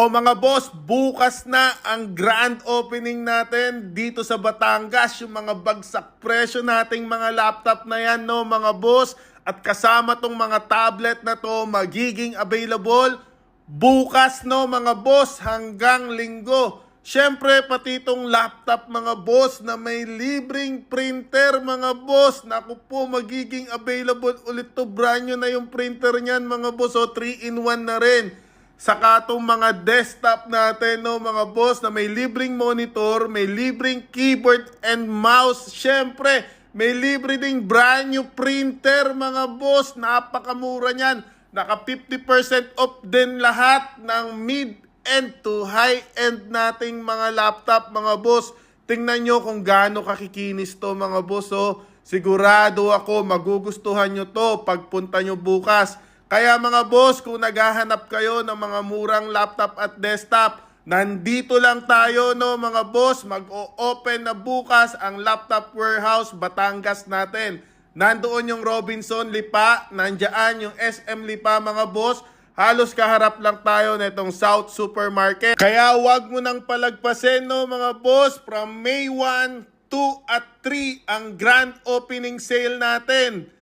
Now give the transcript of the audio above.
O mga boss, bukas na ang grand opening natin dito sa Batangas. Yung mga bagsak presyo nating mga laptop na yan, no mga boss. At kasama tong mga tablet na to magiging available bukas, no mga boss, hanggang linggo. Syempre, pati itong laptop mga boss na may libreng printer mga boss. Naku po, magiging available ulit to. Brand new na yung printer niyan mga boss. O 3-in-1 na rin. Saka itong mga desktop natin, no, mga boss, na may libreng monitor, may libreng keyboard and mouse. Siyempre, may libre ding brand new printer, mga boss. Napakamura niyan. Naka 50% off din lahat ng mid-end to high-end nating mga laptop, mga boss. Tingnan nyo kung gaano kakikinis to, mga boss. Oh. Sigurado ako, magugustuhan nyo to pagpunta nyo bukas. Kaya mga boss, kung naghahanap kayo ng mga murang laptop at desktop, nandito lang tayo, no mga boss. Mag-o-open na bukas ang Laptop Warehouse Batangas natin. Nandoon yung Robinson Lipa, nandiyan yung SM Lipa mga boss. Halos kaharap lang tayo nitong South Supermarket. Kaya wag mo nang palagpasin, no mga boss. From May 1, 2 at 3 ang grand opening sale natin.